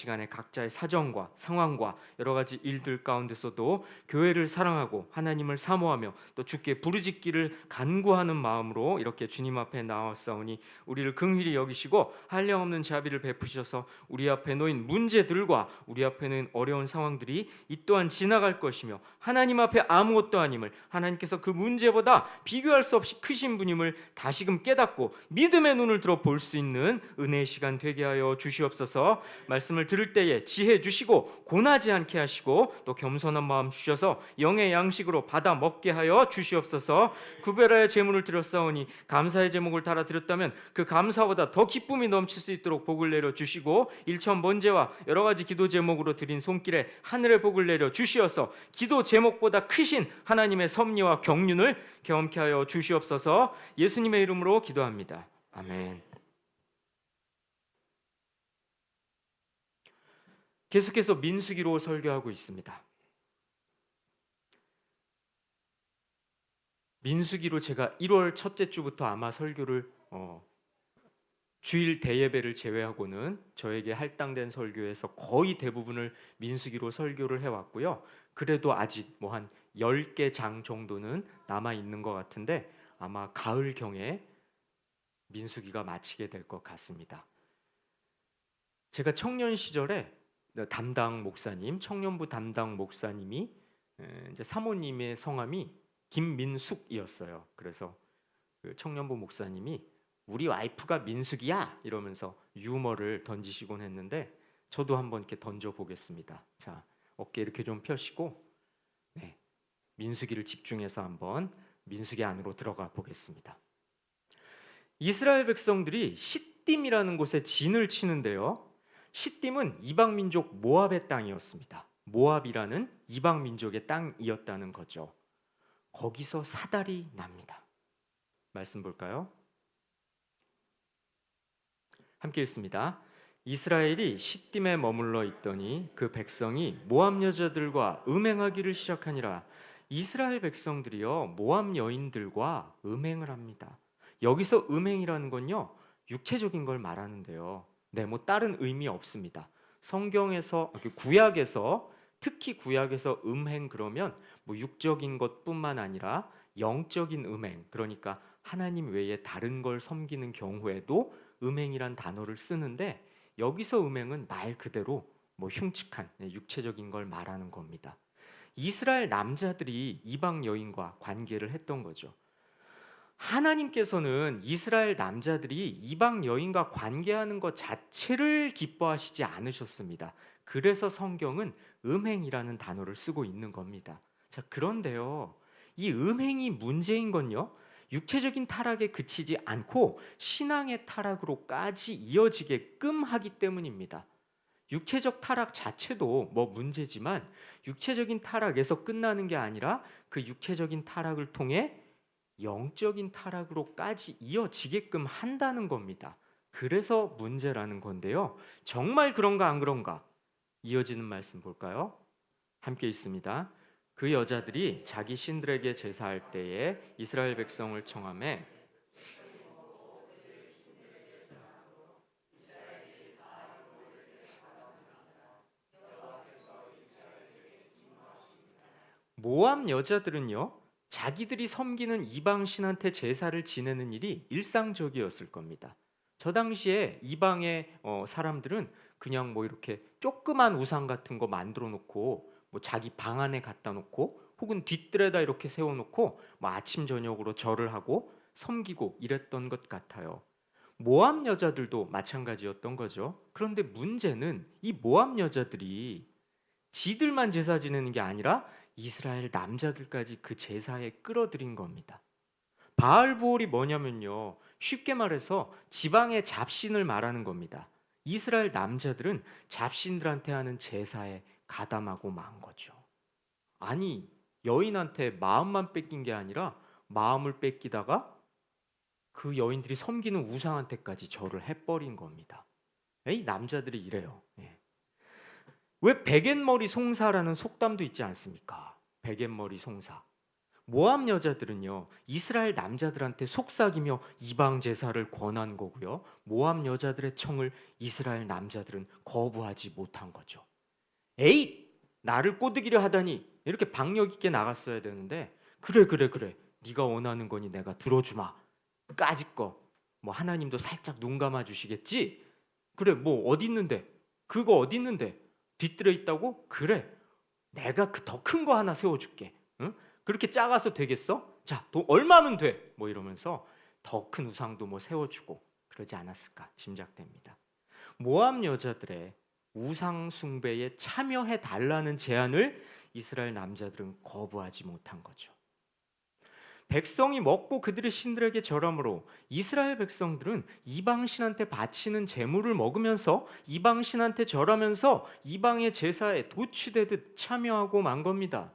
시간에 각자의 사정과 상황과 여러 가지 일들 가운데서도 교회를 사랑하고 하나님을 사모하며 또 주께 부르짖기를 간구하는 마음으로 이렇게 주님 앞에 나왔사오니 우리를 긍휼히 여기시고 한량없는 자비를 베푸셔서 우리 앞에 놓인 문제들과 우리 앞에 놓인 어려운 상황들이 이 또한 지나갈 것이며 하나님 앞에 아무것도 아님을, 하나님께서 그 문제보다 비교할 수 없이 크신 분임을 다시금 깨닫고 믿음의 눈을 들어 볼 수 있는 은혜의 시간 되게 하여 주시옵소서. 말씀을 들을 때에 지혜 주시고 고나지 않게 하시고 또 겸손한 마음 주셔서 영의 양식으로 받아 먹게 하여 주시옵소서. 구별하여 제물을 드렸사오니 감사의 제목을 달아 드렸다면 그 감사보다 더 기쁨이 넘칠 수 있도록 복을 내려 주시고 일천 번제와 여러 가지 기도 제목으로 드린 손길에 하늘의 복을 내려 주시어서 기도 제목보다 크신 하나님의 섭리와 경륜을 경험케 하여 주시옵소서. 예수님의 이름으로 기도합니다. 아멘. 계속해서 민수기로 설교하고 있습니다. 민수기로 제가 1월 첫째 주부터 아마 설교를 주일 대예배를 제외하고는 저에게 할당된 설교에서 거의 대부분을 민수기로 설교를 해왔고요. 그래도 아직 뭐 한 10개 장 정도는 남아있는 것 같은데 아마 가을경에 민수기가 마치게 될 것 같습니다. 제가 청년 시절에 담당 목사님, 청년부 담당 목사님이 이제 사모님의 성함이 김민숙이었어요. 그래서 그 청년부 목사님이 우리 와이프가 민숙이야 이러면서 유머를 던지시곤 했는데 저도 한번 이렇게 던져 보겠습니다. 자, 어깨 이렇게 좀 펴시고 네, 민수기를 집중해서 한번 민수기 안으로 들어가 보겠습니다. 이스라엘 백성들이 시딤이라는 곳에 진을 치는데요. 시딤은 이방 민족 모압의 땅이었습니다. 모압이라는 이방 민족의 땅이었다는 거죠. 거기서 사달이 납니다. 말씀 볼까요? 함께 읽습니다. 이스라엘이 시딤에 머물러 있더니 그 백성이 모압 여자들과 음행하기를 시작하니라. 이스라엘 백성들이요 모압 여인들과 음행을 합니다. 여기서 음행이라는 건요 육체적인 걸 말하는데요. 네, 뭐 다른 의미 없습니다. 성경에서 구약에서 특히 구약에서 음행 그러면 뭐 육적인 것뿐만 아니라 영적인 음행, 그러니까 하나님 외에 다른 걸 섬기는 경우에도 음행이란 단어를 쓰는데 여기서 음행은 말 그대로 뭐 흉측한 육체적인 걸 말하는 겁니다. 이스라엘 남자들이 이방 여인과 관계를 했던 거죠. 하나님께서는 이스라엘 남자들이 이방 여인과 관계하는 것 자체를 기뻐하시지 않으셨습니다. 그래서 성경은 음행이라는 단어를 쓰고 있는 겁니다. 자, 그런데요, 이 음행이 문제인 건요, 육체적인 타락에 그치지 않고 신앙의 타락으로까지 이어지게끔 하기 때문입니다. 육체적 타락 자체도 뭐 문제지만 육체적인 타락에서 끝나는 게 아니라 그 육체적인 타락을 통해 영적인 타락으로까지 이어지게끔 한다는 겁니다. 그래서 문제라는 건데요. 정말 그런가 안 그런가? 이어지는 말씀 볼까요? 함께 있습니다. 그 여자들이 자기 신들에게 제사할 때에 이스라엘 백성을 청하매 모압 여자들은요, 자기들이 섬기는 이방 신한테 제사를 지내는 일이 일상적이었을 겁니다. 저 당시에 이방의 사람들은 그냥 뭐 이렇게 조그만 우상 같은 거 만들어 놓고 뭐 자기 방 안에 갖다 놓고 혹은 뒤뜰에다 이렇게 세워 놓고 뭐 아침 저녁으로 절을 하고 섬기고 이랬던 것 같아요. 모압 여자들도 마찬가지였던 거죠. 그런데 문제는 이 모압 여자들이 지들만 제사 지내는 게 아니라 이스라엘 남자들까지 그 제사에 끌어들인 겁니다. 바알부올이 뭐냐면요, 쉽게 말해서 지방의 잡신을 말하는 겁니다. 이스라엘 남자들은 잡신들한테 하는 제사에 가담하고 만 거죠. 아니, 여인한테 마음만 뺏긴 게 아니라 마음을 뺏기다가 그 여인들이 섬기는 우상한테까지 절을 해버린 겁니다. 이 남자들이 이래요. 예. 왜 베갯머리 송사라는 속담도 있지 않습니까? 베갯머리 송사. 모압 여자들은요, 이스라엘 남자들한테 속삭이며 이방 제사를 권한 거고요. 모압 여자들의 청을 이스라엘 남자들은 거부하지 못한 거죠. 에잇! 나를 꼬드기려 하다니, 이렇게 박력 있게 나갔어야 되는데, 그래 네가 원하는 거니 내가 들어주마, 까짓 거 뭐 하나님도 살짝 눈 감아 주시겠지? 그래, 뭐 어디 있는데, 그거 어디 있는데, 뒤뜰에 있다고? 그래, 내가 그 더 큰 거 하나 세워줄게. 응? 그렇게 작아서 되겠어? 자, 돈 얼마면 돼? 뭐 이러면서 더 큰 우상도 뭐 세워주고 그러지 않았을까 짐작됩니다. 모압 여자들의 우상 숭배에 참여해 달라는 제안을 이스라엘 남자들은 거부하지 못한 거죠. 백성이 먹고 그들의 신들에게 절함으로 이스라엘 백성들은 이방 신한테 바치는 제물을 먹으면서 이방 신한테 절하면서 이방의 제사에 도취되듯 참여하고 만 겁니다.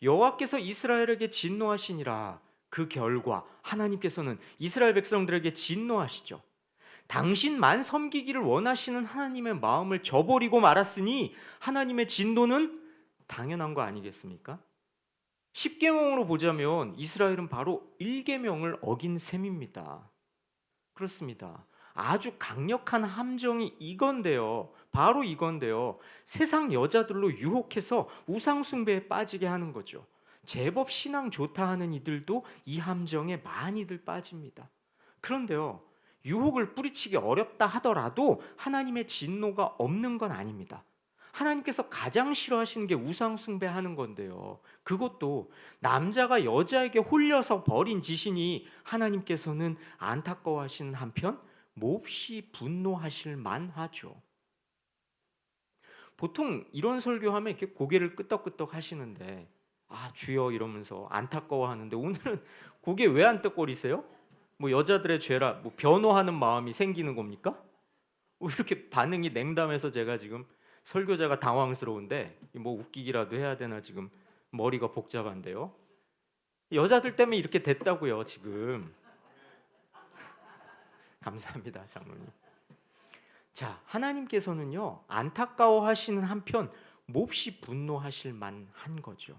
여호와께서 이스라엘에게 진노하시니라. 그 결과 하나님께서는 이스라엘 백성들에게 진노하시죠. 당신만 섬기기를 원하시는 하나님의 마음을 저버리고 말았으니 하나님의 진노는 당연한 거 아니겠습니까? 10계명으로 보자면 이스라엘은 바로 1계명을 어긴 셈입니다. 그렇습니다. 아주 강력한 함정이 이건데요. 바로 이건데요. 세상 여자들로 유혹해서 우상숭배에 빠지게 하는 거죠. 제법 신앙 좋다 하는 이들도 이 함정에 많이들 빠집니다. 그런데요, 유혹을 뿌리치기 어렵다 하더라도 하나님의 진노가 없는 건 아닙니다. 하나님께서 가장 싫어하시는 게 우상숭배하는 건데요. 그것도 남자가 여자에게 홀려서 벌인 짓이니 하나님께서는 안타까워하시는 한편 몹시 분노하실 만하죠. 보통 이런 설교하면 이렇게 고개를 끄덕끄덕 하시는데, 아 주여 이러면서 안타까워하는데, 오늘은 고개 왜 안 떡거리세요? 뭐 여자들의 죄라 뭐 변호하는 마음이 생기는 겁니까? 뭐 이렇게 반응이 냉담해서 제가 지금 설교자가 당황스러운데, 뭐 웃기기라도 해야 되나 지금 머리가 복잡한데요. 여자들 때문에 이렇게 됐다고요 지금. 감사합니다 장로님. 자, 하나님께서는요 안타까워하시는 한편 몹시 분노하실 만한 거죠.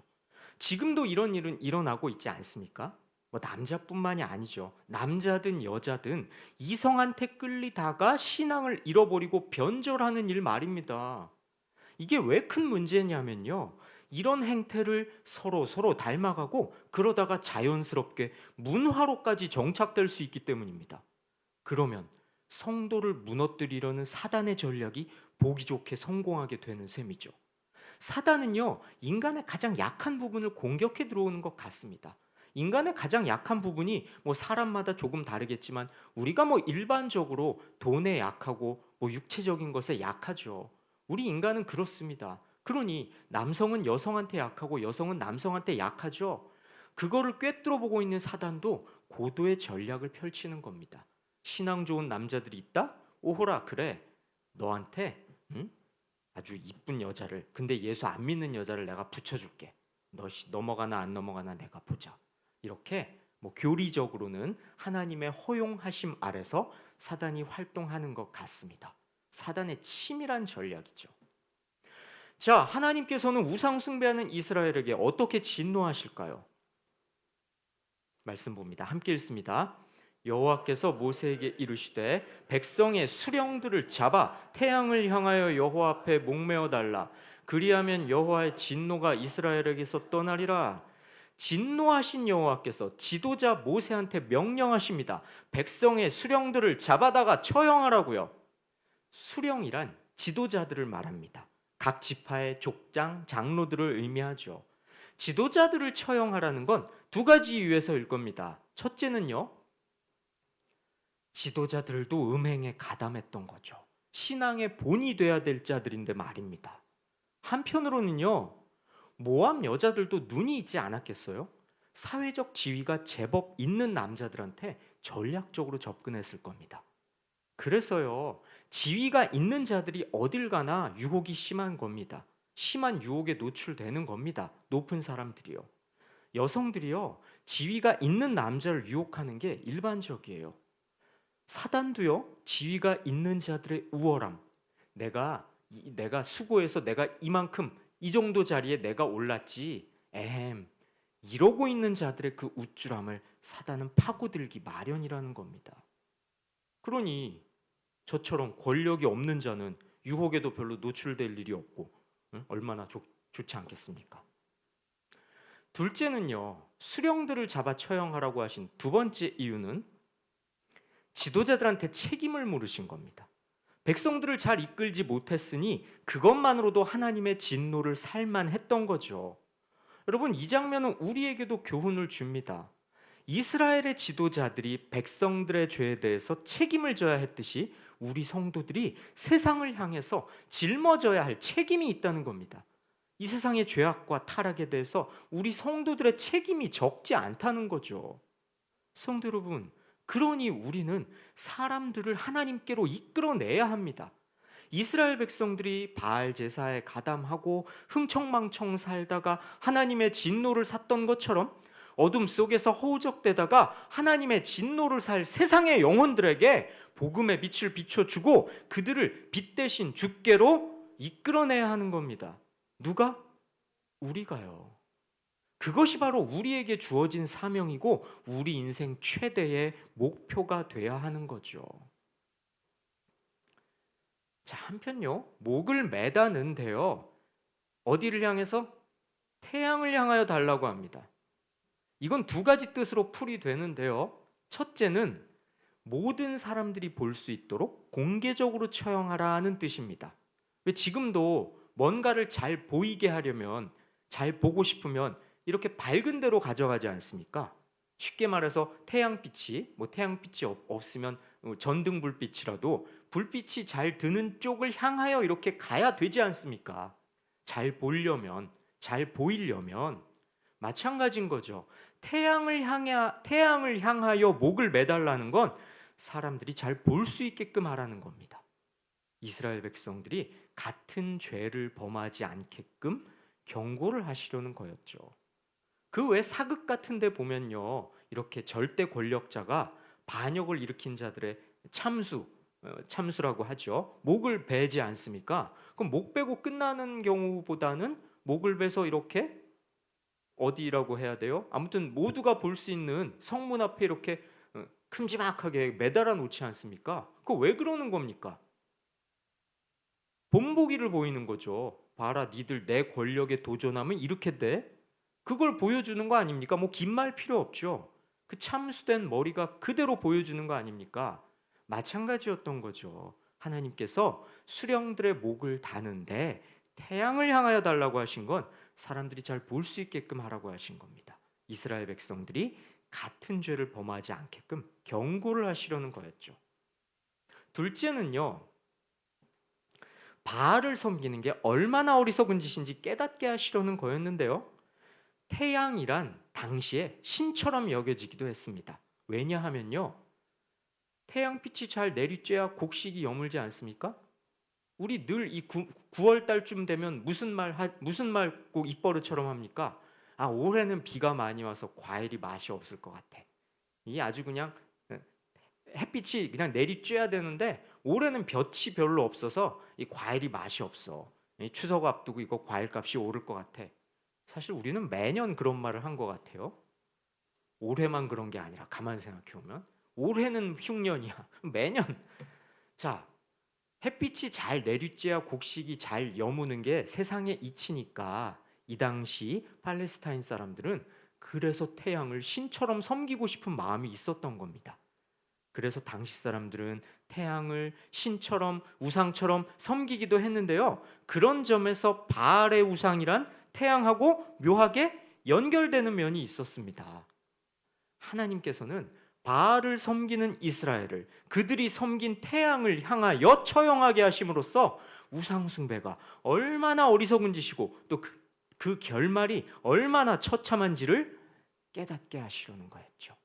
지금도 이런 일은 일어나고 있지 않습니까? 뭐 남자뿐만이 아니죠. 남자든 여자든 이성한테 끌리다가 신앙을 잃어버리고 변절하는 일 말입니다. 이게 왜 큰 문제냐면요, 이런 행태를 서로 닮아가고 그러다가 자연스럽게 문화로까지 정착될 수 있기 때문입니다. 그러면 성도를 무너뜨리려는 사단의 전략이 보기 좋게 성공하게 되는 셈이죠. 사단은요, 인간의 가장 약한 부분을 공격해 들어오는 것 같습니다. 인간의 가장 약한 부분이 뭐 사람마다 조금 다르겠지만 우리가 뭐 일반적으로 돈에 약하고 뭐 육체적인 것에 약하죠. 우리 인간은 그렇습니다. 그러니 남성은 여성한테 약하고 여성은 남성한테 약하죠. 그거를 꿰뚫어 보고 있는 사단도 고도의 전략을 펼치는 겁니다. 신앙 좋은 남자들이 있다? 오호라, 그래, 너한테 아주 이쁜 여자를, 근데 예수 안 믿는 여자를 내가 붙여줄게. 너 넘어가나 안 넘어가나 내가 보자. 이렇게 뭐 교리적으로는 하나님의 허용하심 아래서 사단이 활동하는 것 같습니다. 사단의 치밀한 전략이죠. 자, 하나님께서는 우상 숭배하는 이스라엘에게 어떻게 진노하실까요? 말씀 봅니다. 함께 읽습니다. 여호와께서 모세에게 이르시되 백성의 수령들을 잡아 태양을 향하여 여호와 앞에 목매어 달라. 그리하면 여호와의 진노가 이스라엘에게서 떠나리라. 진노하신 여호와께서 지도자 모세한테 명령하십니다. 백성의 수령들을 잡아다가 처형하라고요. 수령이란 지도자들을 말합니다. 각 지파의 족장, 장로들을 의미하죠. 지도자들을 처형하라는 건 두 가지 이유에서일 겁니다. 첫째는요, 지도자들도 음행에 가담했던 거죠. 신앙의 본이 돼야 될 자들인데 말입니다. 한편으로는요, 모압 여자들도 눈이 있지 않았겠어요? 사회적 지위가 제법 있는 남자들한테 전략적으로 접근했을 겁니다. 그래서요, 지위가 있는 자들이 어딜 가나 유혹이 심한 겁니다. 심한 유혹에 노출되는 겁니다. 높은 사람들이요. 여성들이요, 지위가 있는 남자를 유혹하는 게 일반적이에요. 사단도요, 지위가 있는 자들의 우월함, 내가 수고해서 내가 이만큼 이 정도 자리에 내가 올랐지, 이러고 있는 자들의 그 우쭐함을 사단은 파고들기 마련이라는 겁니다. 그러니 저처럼 권력이 없는 자는 유혹에도 별로 노출될 일이 없고 얼마나 좋지 않겠습니까? 둘째는요, 수령들을 잡아 처형하라고 하신 두 번째 이유는 지도자들한테 책임을 물으신 겁니다. 백성들을 잘 이끌지 못했으니 그것만으로도 하나님의 진노를 살만했던 거죠. 여러분, 이 장면은 우리에게도 교훈을 줍니다. 이스라엘의 지도자들이 백성들의 죄에 대해서 책임을 져야 했듯이 우리 성도들이 세상을 향해서 짊어져야 할 책임이 있다는 겁니다. 이 세상의 죄악과 타락에 대해서 우리 성도들의 책임이 적지 않다는 거죠. 성도 여러분, 그러니 우리는 사람들을 하나님께로 이끌어내야 합니다. 이스라엘 백성들이 바알 제사에 가담하고 흥청망청 살다가 하나님의 진노를 샀던 것처럼 어둠 속에서 허우적대다가 하나님의 진노를 살 세상의 영혼들에게 복음의 빛을 비춰주고 그들을 빛 대신 주께로 이끌어내야 하는 겁니다. 누가? 우리가요. 그것이 바로 우리에게 주어진 사명이고 우리 인생 최대의 목표가 돼야 하는 거죠. 자, 한편요, 목을 매다는데요, 어디를 향해서? 태양을 향하여 달라고 합니다. 이건 두 가지 뜻으로 풀이되는데요. 첫째는 모든 사람들이 볼 수 있도록 공개적으로 처형하라는 뜻입니다. 왜 지금도 뭔가를 잘 보이게 하려면, 잘 보고 싶으면 이렇게 밝은 데로 가져가지 않습니까? 쉽게 말해서 태양빛이 없으면 전등 불빛이라도 불빛이 잘 드는 쪽을 향하여 이렇게 가야 되지 않습니까? 잘 보려면, 잘 보이려면 마찬가지인 거죠. 태양을 향하여 목을 매달라는 건 사람들이 잘 볼 수 있게끔 하라는 겁니다. 이스라엘 백성들이 같은 죄를 범하지 않게끔 경고를 하시려는 거였죠. 그 외 사극 같은 데 보면요, 이렇게 절대 권력자가 반역을 일으킨 자들의 참수라고 하죠. 목을 베지 않습니까? 그럼 목 베고 끝나는 경우보다는 목을 베서 이렇게 어디라고 해야 돼요? 아무튼 모두가 볼 수 있는 성문 앞에 이렇게 큼지막하게 매달아 놓지 않습니까? 그거 왜 그러는 겁니까? 본보기를 보이는 거죠. 봐라, 니들 내 권력에 도전하면 이렇게 돼? 그걸 보여주는 거 아닙니까? 뭐 긴 말 필요 없죠. 그 참수된 머리가 그대로 보여주는 거 아닙니까? 마찬가지였던 거죠. 하나님께서 수령들의 목을 다는데 태양을 향하여 달라고 하신 건 사람들이 잘 볼 수 있게끔 하라고 하신 겁니다. 이스라엘 백성들이 같은 죄를 범하지 않게끔 경고를 하시려는 거였죠. 둘째는요, 바알을 섬기는 게 얼마나 어리석은 짓인지 깨닫게 하시려는 거였는데요. 태양이란 당시에 신처럼 여겨지기도 했습니다. 왜냐하면요, 태양빛이 잘 내리쬐야 곡식이 여물지 않습니까? 우리 늘 이 9월 달쯤 되면 무슨 말 꼭 입버릇처럼 합니까? 아, 올해는 비가 많이 와서 과일이 맛이 없을 것 같아. 이 아주 그냥 햇빛이 그냥 내리쬐야 되는데 올해는 볕이 별로 없어서 이 과일이 맛이 없어. 이 추석 앞두고 이거 과일값이 오를 것 같아. 사실 우리는 매년 그런 말을 한 것 같아요. 올해만 그런 게 아니라 가만 생각해 보면 올해는 흉년이야. 매년. 자, 햇빛이 잘 내리쬐야 곡식이 잘 여무는 게 세상의 이치니까 이 당시 팔레스타인 사람들은 그래서 태양을 신처럼 섬기고 싶은 마음이 있었던 겁니다. 그래서 당시 사람들은 태양을 신처럼 우상처럼 섬기기도 했는데요. 그런 점에서 바알의 우상이란 태양하고 묘하게 연결되는 면이 있었습니다. 하나님께서는 바알을 섬기는 이스라엘을 그들이 섬긴 태양을 향하여 처형하게 하심으로써 우상 숭배가 얼마나 어리석은 짓이고 또 그 결말이 얼마나 처참한지를 깨닫게 하시려는 거였죠.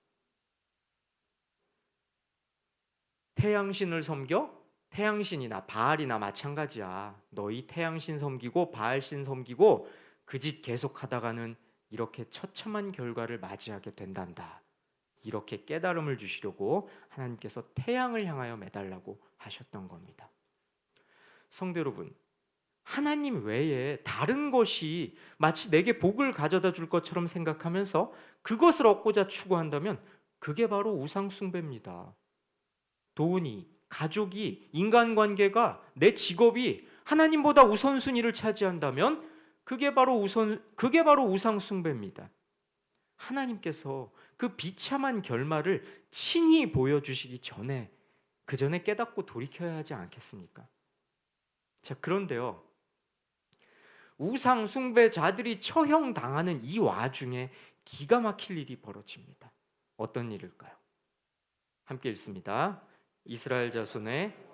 태양신을 섬겨? 태양신이나 바알이나 마찬가지야. 너희 태양신 섬기고 바알신 섬기고 그 짓 계속하다가는 이렇게 처참한 결과를 맞이하게 된단다. 이렇게 깨달음을 주시려고 하나님께서 태양을 향하여 매달라고 하셨던 겁니다. 성도 여러분, 하나님 외에 다른 것이 마치 내게 복을 가져다 줄 것처럼 생각하면서 그것을 얻고자 추구한다면 그게 바로 우상숭배입니다. 돈이, 가족이, 인간관계가, 내 직업이 하나님보다 우선순위를 차지한다면 그게 바로 우상숭배입니다. 하나님께서 그 비참한 결말을 친히 보여주시기 전에 그 전에 깨닫고 돌이켜야 하지 않겠습니까? 자, 그런데요. 우상 숭배자들이 처형당하는 이 와중에 기가 막힐 일이 벌어집니다. 어떤 일일까요? 함께 읽습니다. 이스라엘 자손의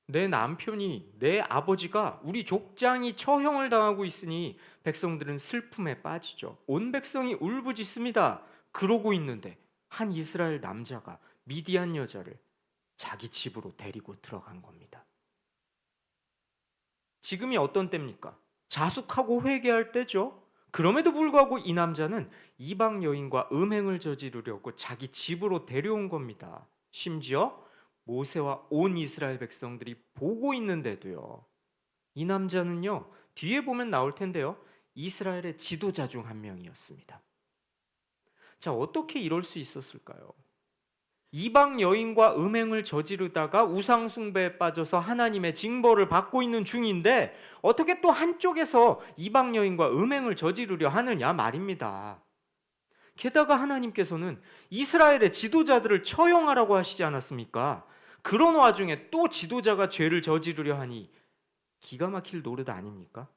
내 남편이, 내 아버지가, 우리 족장이 처형을 당하고 있으니 백성들은 슬픔에 빠지죠. 온 백성이 울부짖습니다. 그러고 있는데 한 이스라엘 남자가 미디안 여자를 자기 집으로 데리고 들어간 겁니다. 지금이 어떤 때입니까? 자숙하고 회개할 때죠. 그럼에도 불구하고 이 남자는 이방 여인과 음행을 저지르려고 자기 집으로 데려온 겁니다. 심지어 모세와 온 이스라엘 백성들이 보고 있는데도요. 이 남자는요, 뒤에 보면 나올 텐데요, 이스라엘의 지도자 중 한 명이었습니다. 자, 어떻게 이럴 수 있었을까요? 이방 여인과 음행을 저지르다가 우상숭배에 빠져서 하나님의 징벌을 받고 있는 중인데 어떻게 또 한쪽에서 이방 여인과 음행을 저지르려 하느냐 말입니다. 게다가 하나님께서는 이스라엘의 지도자들을 처형하라고 하시지 않았습니까? 그런 와중에 또 지도자가 죄를 저지르려 하니 기가 막힐 노릇 아닙니까?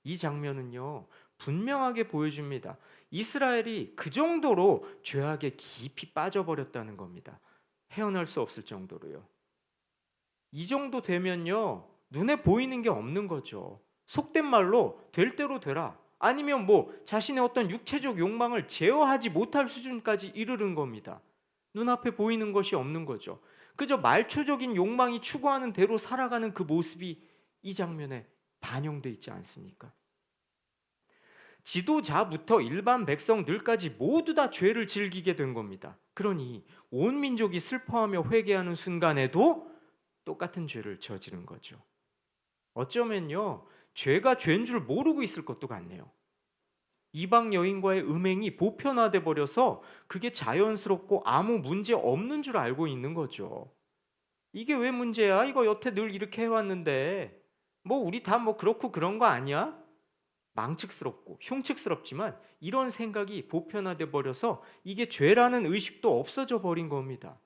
이 장면은요, 분명하게 보여줍니다. 이스라엘이 그 정도로 죄악에 깊이 빠져버렸다는 겁니다. 헤어날 수 없을 정도로요. 이 정도 되면요, 눈에 보이는 게 없는 거죠. 속된 말로 될 대로 되라. 아니면 자신의 어떤 육체적 욕망을 제어하지 못할 수준까지 이르는 겁니다. 눈앞에 보이는 것이 없는 거죠. 그저 말초적인 욕망이 추구하는 대로 살아가는 그 모습이 이 장면에 반영돼 있지 않습니까? 지도자부터 일반 백성들까지 모두 다 죄를 즐기게 된 겁니다. 그러니 온 민족이 슬퍼하며 회개하는 순간에도 똑같은 죄를 저지른 거죠. 어쩌면요, 죄가 죄인 줄 모르고 있을 것도 같네요. 이방 여인과의 음행이 보편화돼 버려서 그게 자연스럽고 아무 문제 없는 줄 알고 있는 거죠. 이게 왜 문제야? 이거 여태 늘 이렇게 해왔는데 우리 다 그렇고 그런 거 아니야? 망측스럽고 흉측스럽지만 이런 생각이 보편화돼 버려서 이게 죄라는 의식도 없어져 버린 겁니다.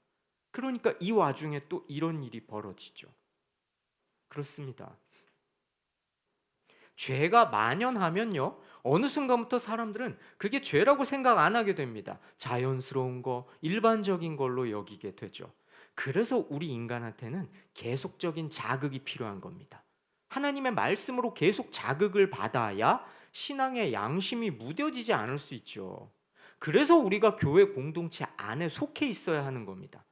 그러니까 이 와중에 또 이런 일이 벌어지죠. 그렇습니다. 죄가 만연하면요, 어느 순간부터 사람들은 그게 죄라고 생각 안 하게 됩니다. 자연스러운 거, 일반적인 걸로 여기게 되죠. 그래서 우리 인간한테는 계속적인 자극이 필요한 겁니다. 하나님의 말씀으로 계속 자극을 받아야 신앙의 양심이 무뎌지지 않을 수 있죠. 그래서 우리가 교회 공동체 안에 속해 있어야 하는 겁니다.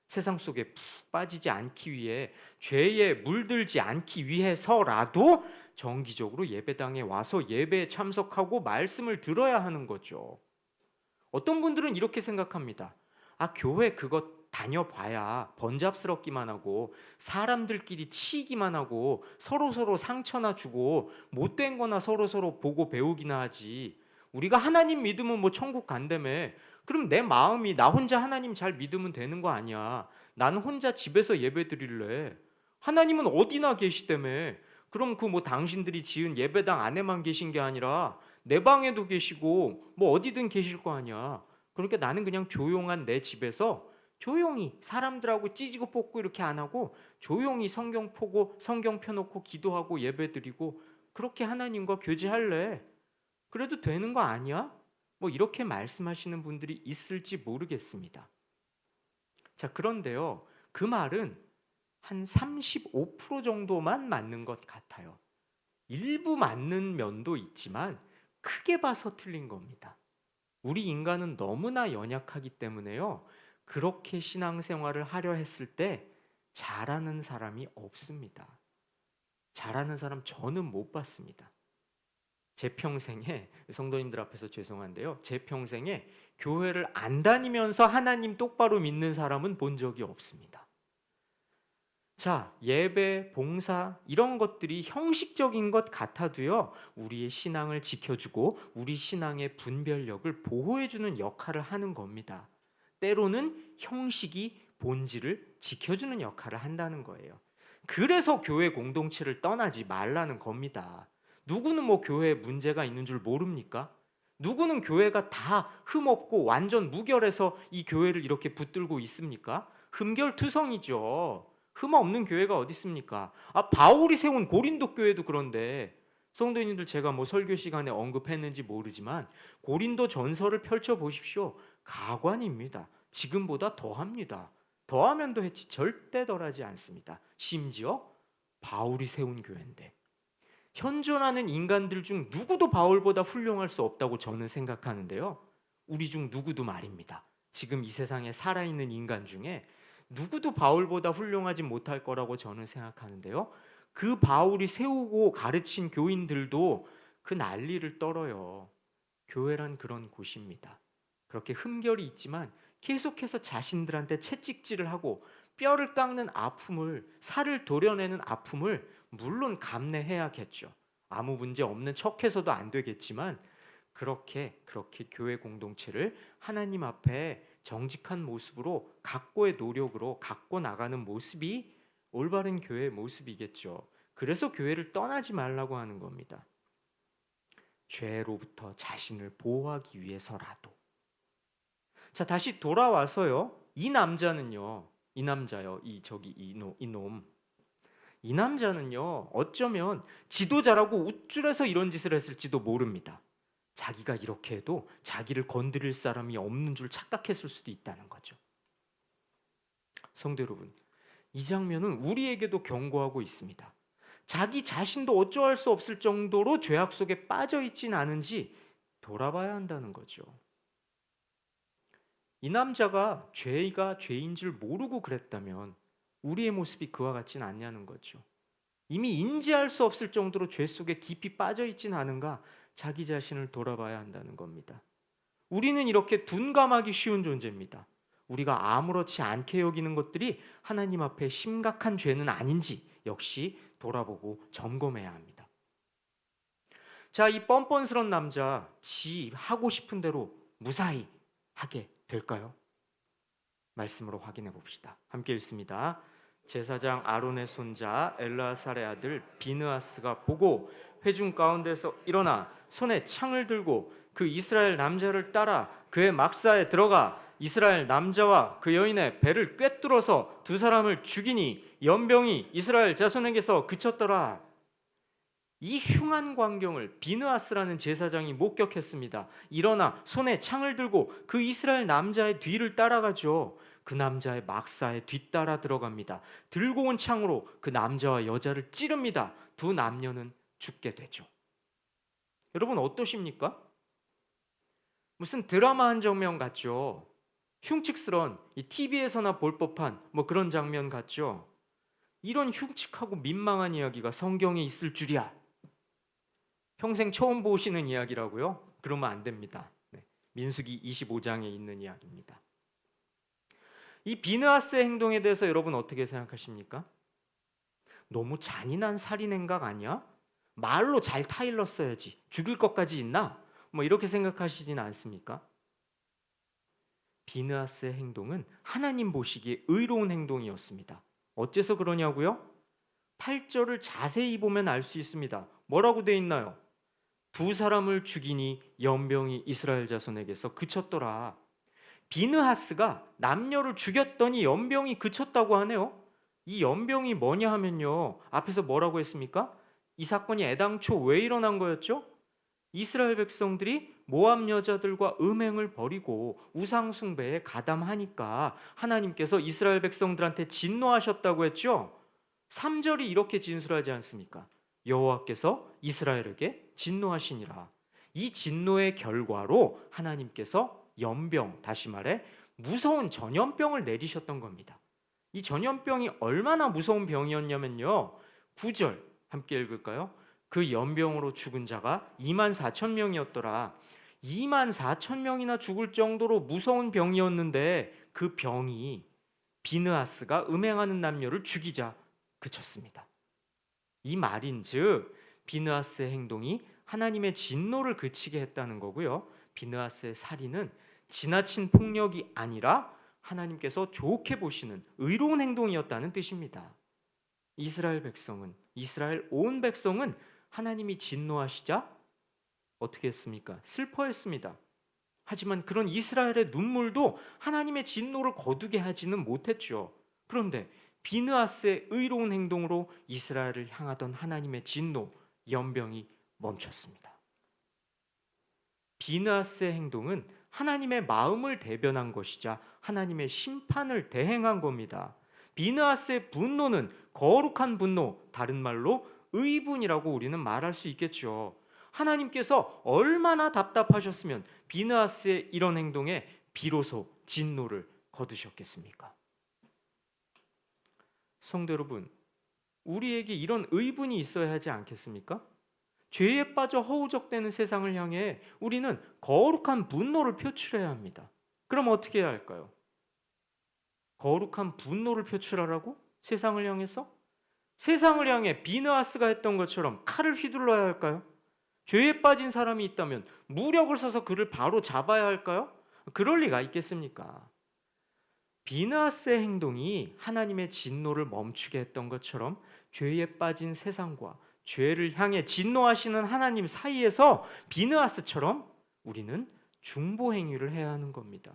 세상 속에 푹 빠지지 않기 위해, 죄에 물들지 않기 위해서라도 정기적으로 예배당에 와서 예배에 참석하고 말씀을 들어야 하는 거죠. 어떤 분들은 이렇게 생각합니다. 교회 그거 다녀봐야 번잡스럽기만 하고 사람들끼리 치이기만 하고 서로서로 상처나 주고 못된 거나 서로서로 보고 배우기나 하지. 우리가 하나님 믿으면 천국 간다며. 그럼 내 마음이 나 혼자 하나님 잘 믿으면 되는 거 아니야. 나는 혼자 집에서 예배 드릴래. 하나님은 어디나 계시다며. 그럼 당신들이 지은 예배당 안에만 계신 게 아니라 내 방에도 계시고 어디든 계실 거 아니야. 그러니까 나는 그냥 조용한 내 집에서 조용히 사람들하고 찌지고 뽑고 이렇게 안 하고 조용히 성경 보고 성경 펴놓고 기도하고 예배드리고 그렇게 하나님과 교제할래. 그래도 되는 거 아니야? 이렇게 말씀하시는 분들이 있을지 모르겠습니다. 자, 그런데요, 그 말은 한 35% 정도만 맞는 것 같아요. 일부 맞는 면도 있지만 크게 봐서 틀린 겁니다. 우리 인간은 너무나 연약하기 때문에요, 그렇게 신앙생활을 하려 했을 때 잘하는 사람이 없습니다. 잘하는 사람 저는 못 봤습니다. 제 평생에, 성도님들 앞에서 죄송한데요, 제 평생에 교회를 안 다니면서 하나님 똑바로 믿는 사람은 본 적이 없습니다. 자, 예배, 봉사 이런 것들이 형식적인 것 같아도요, 우리의 신앙을 지켜주고 우리 신앙의 분별력을 보호해주는 역할을 하는 겁니다. 때로는 형식이 본질을 지켜주는 역할을 한다는 거예요. 그래서 교회 공동체를 떠나지 말라는 겁니다. 누구는 뭐 교회에 문제가 있는 줄 모릅니까? 누구는 교회가 다 흠없고 완전 무결해서 이 교회를 이렇게 붙들고 있습니까? 흠결투성이죠. 흠 없는 교회가 어디 있습니까? 바울이 세운 고린도 교회도 그런데, 성도님들 제가 뭐 설교 시간에 언급했는지 모르지만 고린도 전설을 펼쳐 보십시오. 가관입니다. 지금보다 더합니다. 더하면 더했지 절대 덜하지 않습니다. 심지어 바울이 세운 교회인데, 현존하는 인간들 중 누구도 바울보다 훌륭할 수 없다고 저는 생각하는데요. 우리 중 누구도 말입니다. 지금 이 세상에 살아있는 인간 중에 누구도 바울보다 훌륭하지 못할 거라고 저는 생각하는데요. 그 바울이 세우고 가르친 교인들도 그 난리를 떨어요. 교회란 그런 곳입니다. 그렇게 흠결이 있지만 계속해서 자신들한테 채찍질을 하고 뼈를 깎는 아픔을, 살을 도려내는 아픔을 물론 감내해야겠죠. 아무 문제 없는 척해서도 안 되겠지만 그렇게 교회 공동체를 하나님 앞에 정직한 모습으로, 각고의 노력으로 갖고 나가는 모습이 올바른 교회의 모습이겠죠. 그래서 교회를 떠나지 말라고 하는 겁니다. 죄로부터 자신을 보호하기 위해서라도. 자, 다시 돌아와서요. 이 남자는요. 이 남자요. 이놈. 이 남자는요. 어쩌면 지도자라고 우쭐해서 이런 짓을 했을지도 모릅니다. 자기가 이렇게 해도 자기를 건드릴 사람이 없는 줄 착각했을 수도 있다는 거죠. 성도 여러분, 이 장면은 우리에게도 경고하고 있습니다. 자기 자신도 어쩌할 수 없을 정도로 죄악 속에 빠져 있진 않은지 돌아봐야 한다는 거죠. 이 남자가 죄가 죄인 줄 모르고 그랬다면 우리의 모습이 그와 같진 않냐는 거죠. 이미 인지할 수 없을 정도로 죄 속에 깊이 빠져 있진 않은가, 자기 자신을 돌아봐야 한다는 겁니다. 우리는 이렇게 둔감하기 쉬운 존재입니다. 우리가 아무렇지 않게 여기는 것들이 하나님 앞에 심각한 죄는 아닌지 역시 돌아보고 점검해야 합니다. 자, 이 뻔뻔스런 남자, 지 하고 싶은 대로 무사히 하게 될까요? 말씀으로 확인해 봅시다. 함께 읽습니다. 제사장 아론의 손자 엘라살의 아들 비느하스가 보고 회중 가운데서 일어나 손에 창을 들고 그 이스라엘 남자를 따라 그의 막사에 들어가 이스라엘 남자와 그 여인의 배를 꿰뚫어서 두 사람을 죽이니 연병이 이스라엘 자손에게서 그쳤더라. 이 흉한 광경을 비느하스라는 제사장이 목격했습니다. 일어나 손에 창을 들고 그 이스라엘 남자의 뒤를 따라가죠. 그 남자의 막사에 뒤따라 들어갑니다. 들고 온 창으로 그 남자와 여자를 찌릅니다. 두 남녀는 죽게 되죠. 여러분 어떠십니까? 무슨 드라마 한 장면 같죠? 흉측스러운 이 TV에서나 볼 법한 뭐 그런 장면 같죠? 이런 흉측하고 민망한 이야기가 성경에 있을 줄이야. 평생 처음 보시는 이야기라고요? 그러면 안 됩니다. 민수기 25장에 있는 이야기입니다. 이 비느하스의 행동에 대해서 여러분 어떻게 생각하십니까? 너무 잔인한 살인 행각 아니야? 말로 잘 타일렀어야지. 죽일 것까지 있나? 뭐 이렇게 생각하시진 않습니까? 비느하스의 행동은 하나님 보시기에 의로운 행동이었습니다. 어째서 그러냐고요? 8절을 자세히 보면 알 수 있습니다. 뭐라고 돼 있나요? 두 사람을 죽이니 연병이 이스라엘 자손에게서 그쳤더라. 비느하스가 남녀를 죽였더니 연병이 그쳤다고 하네요. 이 연병이 뭐냐 하면요, 앞에서 뭐라고 했습니까? 이 사건이 애당초 왜 일어난 거였죠? 이스라엘 백성들이 모압 여자들과 음행을 벌이고 우상 숭배에 가담하니까 하나님께서 이스라엘 백성들한테 진노하셨다고 했죠. 3절이 이렇게 진술하지 않습니까? 여호와께서 이스라엘에게 진노하시니라. 이 진노의 결과로 하나님께서 연병, 다시 말해 무서운 전염병을 내리셨던 겁니다. 이 전염병이 얼마나 무서운 병이었냐면요, 9절 함께 읽을까요? 그 연병으로 죽은 자가 2만 4천 명이었더라. 2만 4천 명이나 죽을 정도로 무서운 병이었는데 그 병이 비느하스가 음행하는 남녀를 죽이자 그쳤습니다. 이 말인즉 비느하스의 행동이 하나님의 진노를 그치게 했다는 거고요. 비느하스의 살인은 지나친 폭력이 아니라 하나님께서 좋게 보시는 의로운 행동이었다는 뜻입니다. 이스라엘 온 백성은 하나님이 진노하시자 어떻게 했습니까? 슬퍼했습니다. 하지만 그런 이스라엘의 눈물도 하나님의 진노를 거두게 하지는 못했죠. 그런데 비느하스의 의로운 행동으로 이스라엘을 향하던 하나님의 진노, 연병이 멈췄습니다. 비느하스의 행동은 하나님의 마음을 대변한 것이자 하나님의 심판을 대행한 겁니다. 비느하스의 분노는 거룩한 분노, 다른 말로 의분이라고 우리는 말할 수 있겠죠. 하나님께서 얼마나 답답하셨으면 비느하스의 이런 행동에 비로소 진노를 거두셨겠습니까? 성도 여러분, 우리에게 이런 의분이 있어야 하지 않겠습니까? 죄에 빠져 허우적대는 세상을 향해 우리는 거룩한 분노를 표출해야 합니다. 그럼 어떻게 해야 할까요? 거룩한 분노를 표출하라고? 세상을 향해서? 세상을 향해 비느하스가 했던 것처럼 칼을 휘둘러야 할까요? 죄에 빠진 사람이 있다면 무력을 써서 그를 바로 잡아야 할까요? 그럴 리가 있겠습니까? 비느하스의 행동이 하나님의 진노를 멈추게 했던 것처럼 죄에 빠진 세상과 죄를 향해 진노하시는 하나님 사이에서 비느하스처럼 우리는 중보 행위를 해야 하는 겁니다.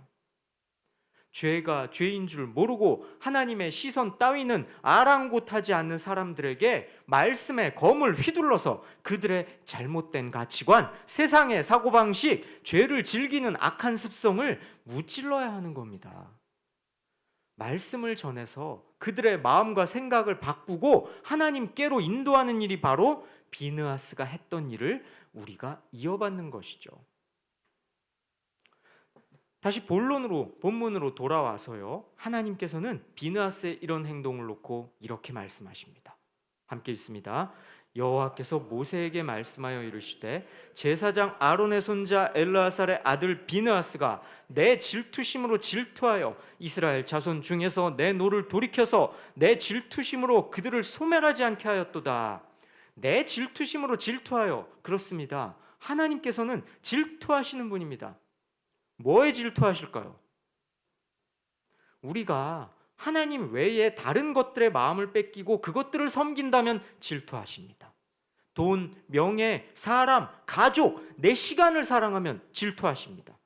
죄가 죄인 줄 모르고 하나님의 시선 따위는 아랑곳하지 않는 사람들에게 말씀의 검을 휘둘러서 그들의 잘못된 가치관, 세상의 사고방식, 죄를 즐기는 악한 습성을 무찔러야 하는 겁니다. 말씀을 전해서 그들의 마음과 생각을 바꾸고 하나님께로 인도하는 일이 바로 비느하스가 했던 일을 우리가 이어받는 것이죠. 다시 본문으로 돌아와서요. 하나님께서는 비느하스의 이런 행동을 놓고 이렇게 말씀하십니다. 함께 읽습니다. 여호와께서 모세에게 말씀하여 이르시되 제사장 아론의 손자 엘르아살의 아들 비느하스가 내 질투심으로 질투하여 이스라엘 자손 중에서 내 노를 돌이켜서 내 질투심으로 그들을 소멸하지 않게 하였도다. 내 질투심으로 질투하여, 그렇습니다. 하나님께서는 질투하시는 분입니다. 뭐에 질투하실까요? 우리가 하나님 외에 다른 것들의 마음을 뺏기고 그것들을 섬긴다면 질투하십니다. 돈, 명예, 사람, 가족, 내 시간을 사랑하면 질투하십니다.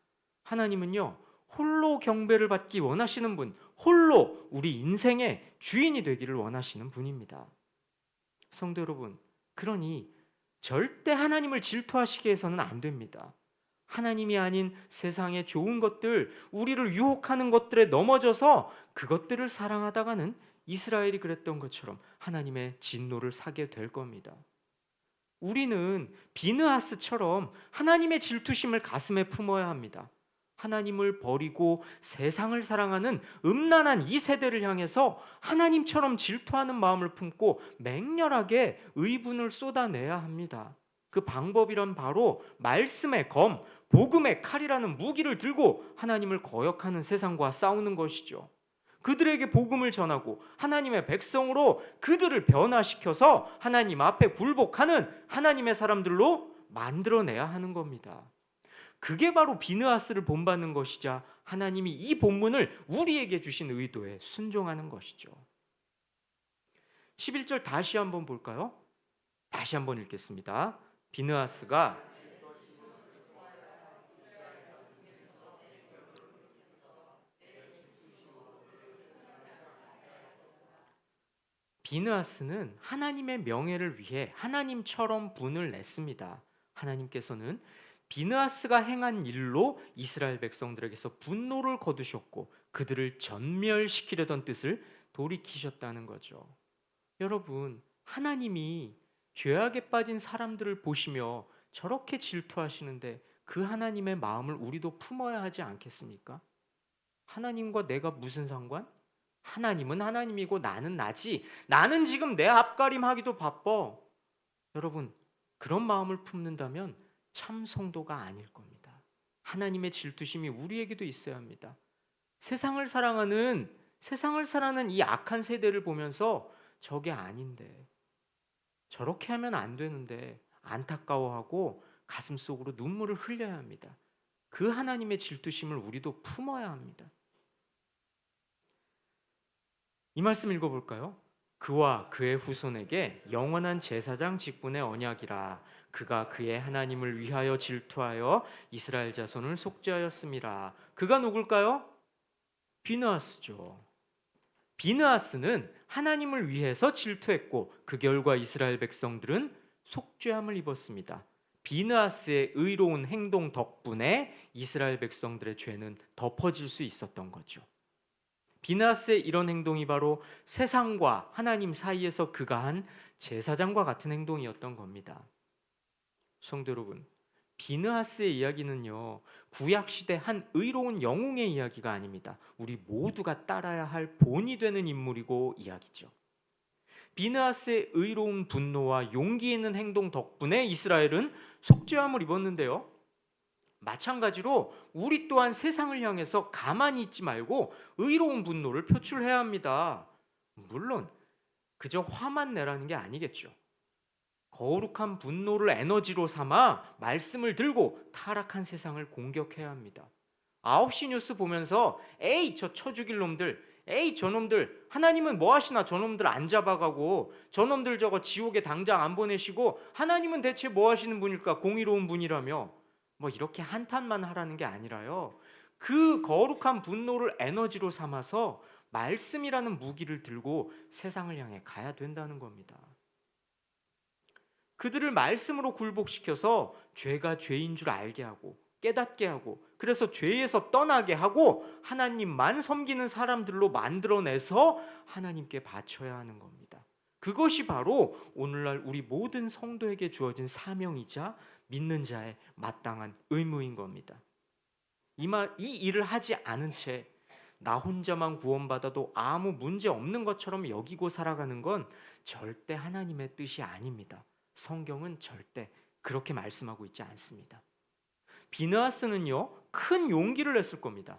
하나님은요, 홀로 경배를 받기 원하시는 분, 홀로 우리 인생의 주인이 되기를 원하시는 분입니다. 성도 여러분, 그러니 절대 하나님을 질투하시게 해서는 안 됩니다. 하나님이 아닌 세상의 좋은 것들, 우리를 유혹하는 것들에 넘어져서 그것들을 사랑하다가는 이스라엘이 그랬던 것처럼 하나님의 진노를 사게 될 겁니다. 우리는 비느하스처럼 하나님의 질투심을 가슴에 품어야 합니다. 하나님을 버리고 세상을 사랑하는 음란한 이 세대를 향해서 하나님처럼 질투하는 마음을 품고 맹렬하게 의분을 쏟아내야 합니다. 그 방법이란 바로 말씀의 검, 복음의 칼이라는 무기를 들고 하나님을 거역하는 세상과 싸우는 것이죠. 그들에게 복음을 전하고 하나님의 백성으로 그들을 변화시켜서 하나님 앞에 굴복하는 하나님의 사람들로 만들어내야 하는 겁니다. 그게 바로 비느하스를 본받는 것이자 하나님이 이 본문을 우리에게 주신 의도에 순종하는 것이죠. 11절 다시 한번 볼까요? 다시 한번 읽겠습니다. 비느하스가 비느하스는 하나님의 명예를 위해 하나님처럼 분을 냈습니다. 하나님께서는 비느하스가 행한 일로 이스라엘 백성들에게서 분노를 거두셨고 그들을 전멸시키려던 뜻을 돌이키셨다는 거죠. 여러분, 하나님이 죄악에 빠진 사람들을 보시며 저렇게 질투하시는데 그 하나님의 마음을 우리도 품어야 하지 않겠습니까? 하나님과 내가 무슨 상관? 하나님은 하나님이고 나는 나지. 나는 지금 내 앞가림하기도 바빠. 여러분, 그런 마음을 품는다면 참 성도가 아닐 겁니다. 하나님의 질투심이 우리에게도 있어야 합니다. 세상을 사랑하는 이 악한 세대를 보면서 저게 아닌데, 저렇게 하면 안 되는데 안타까워하고 가슴속으로 눈물을 흘려야 합니다. 그 하나님의 질투심을 우리도 품어야 합니다. 이 말씀 읽어볼까요? 그와 그의 후손에게 영원한 제사장 직분의 언약이라. 그가 그의 하나님을 위하여 질투하여 이스라엘 자손을 속죄하였음이라. 그가 누굴까요? 비느하스죠. 비느하스는 하나님을 위해서 질투했고 그 결과 이스라엘 백성들은 속죄함을 입었습니다. 비느하스의 의로운 행동 덕분에 이스라엘 백성들의 죄는 덮어질 수 있었던 거죠. 비느하스의 이런 행동이 바로 세상과 하나님 사이에서 그가 한 제사장과 같은 행동이었던 겁니다. 성도 여러분, 비느하스의 이야기는요, 구약시대 한 의로운 영웅의 이야기가 아닙니다. 우리 모두가 따라야 할 본이 되는 인물이고 이야기죠. 비느하스의 의로운 분노와 용기 있는 행동 덕분에 이스라엘은 속죄함을 입었는데요, 마찬가지로 우리 또한 세상을 향해서 가만히 있지 말고 의로운 분노를 표출해야 합니다. 물론 그저 화만 내라는 게 아니겠죠. 거룩한 분노를 에너지로 삼아 말씀을 들고 타락한 세상을 공격해야 합니다. 9시 뉴스 보면서 에이 저 쳐 죽일 놈들, 에이 저놈들, 하나님은 뭐 하시나, 저놈들 안 잡아가고 저놈들 저거 지옥에 당장 안 보내시고 하나님은 대체 뭐 하시는 분일까, 공의로운 분이라며, 뭐 이렇게 한탄만 하라는 게 아니라요, 그 거룩한 분노를 에너지로 삼아서 말씀이라는 무기를 들고 세상을 향해 가야 된다는 겁니다. 그들을 말씀으로 굴복시켜서 죄가 죄인 줄 알게 하고 깨닫게 하고, 그래서 죄에서 떠나게 하고 하나님만 섬기는 사람들로 만들어내서 하나님께 바쳐야 하는 겁니다. 그것이 바로 오늘날 우리 모든 성도에게 주어진 사명이자 믿는 자의 마땅한 의무인 겁니다. 이 일을 하지 않은 채 나 혼자만 구원받아도 아무 문제 없는 것처럼 여기고 살아가는 건 절대 하나님의 뜻이 아닙니다. 성경은 절대 그렇게 말씀하고 있지 않습니다. 비느하스는요, 큰 용기를 냈을 겁니다.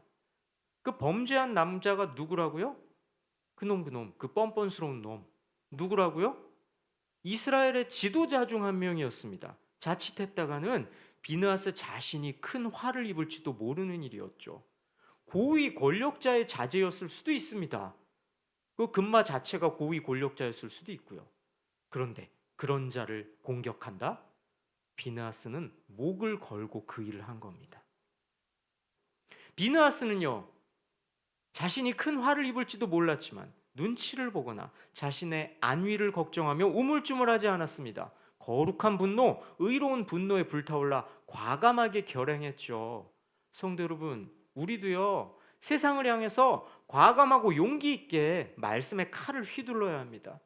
그 범죄한 남자가 누구라고요? 그놈, 그 뻔뻔스러운 놈. 누구라고요? 이스라엘의 지도자 중 한 명이었습니다. 자칫했다가는 비느하스 자신이 큰 화를 입을지도 모르는 일이었죠. 고위 권력자의 자제였을 수도 있습니다. 그 금마 자체가 고위 권력자였을 수도 있고요. 그런데 그런 자를 공격한다? 비느하스는 목을 걸고 그 일을 한 겁니다. 비느하스는요, 자신이 큰 화를 입을지도 몰랐지만 눈치를 보거나 자신의 안위를 걱정하며 우물쭈물하지 않았습니다. 거룩한 분노, 의로운 분노에 불타올라 과감하게 결행했죠. 성도 여러분, 우리도요, 세상을 향해서 과감하고 용기 있게 말씀의 칼을 휘둘러야 합니다.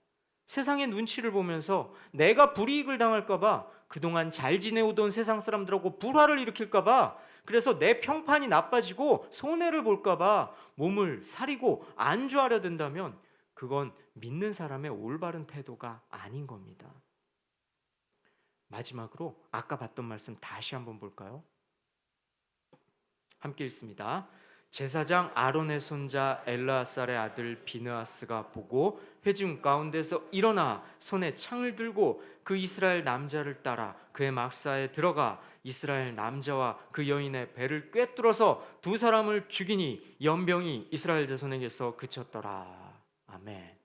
세상의 눈치를 보면서 내가 불이익을 당할까 봐, 그동안 잘 지내오던 세상 사람들하고 불화를 일으킬까 봐, 그래서 내 평판이 나빠지고 손해를 볼까 봐 몸을 사리고 안주하려 든다면 그건 믿는 사람의 올바른 태도가 아닌 겁니다. 마지막으로 아까 봤던 말씀 다시 한번 볼까요? 함께 읽습니다. 제사장 아론의 손자 엘르아살의 아들 비느하스가 보고 회중 가운데서 일어나 손에 창을 들고 그 이스라엘 남자를 따라 그의 막사에 들어가 이스라엘 남자와 그 여인의 배를 꿰뚫어서 두 사람을 죽이니 연병이 이스라엘 자손에게서 그쳤더라. 아멘.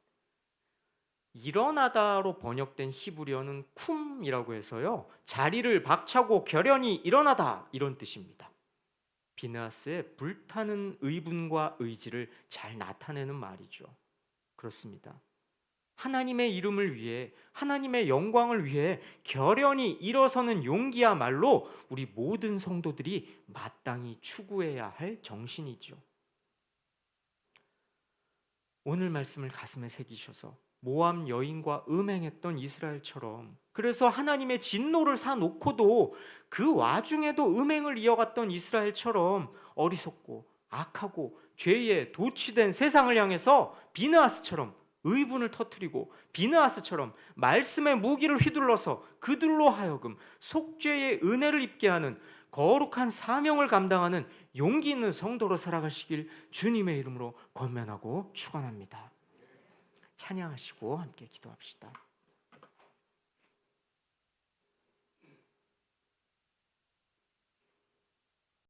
일어나다로 번역된 히브리어는 쿰이라고 해서요, 자리를 박차고 결연히 일어나다, 이런 뜻입니다. 비느하스의 불타는 의분과 의지를 잘 나타내는 말이죠. 그렇습니다. 하나님의 이름을 위해, 하나님의 영광을 위해 결연히 일어서는 용기야말로 우리 모든 성도들이 마땅히 추구해야 할 정신이죠. 오늘 말씀을 가슴에 새기셔서 모함 여인과 음행했던 이스라엘처럼, 그래서 하나님의 진노를 사놓고도 그 와중에도 음행을 이어갔던 이스라엘처럼 어리석고 악하고 죄에 도취된 세상을 향해서 비느하스처럼 의분을 터뜨리고 비느하스처럼 말씀의 무기를 휘둘러서 그들로 하여금 속죄의 은혜를 입게 하는 거룩한 사명을 감당하는 용기 있는 성도로 살아가시길 주님의 이름으로 권면하고 축원합니다. 찬양하시고 함께 기도합시다.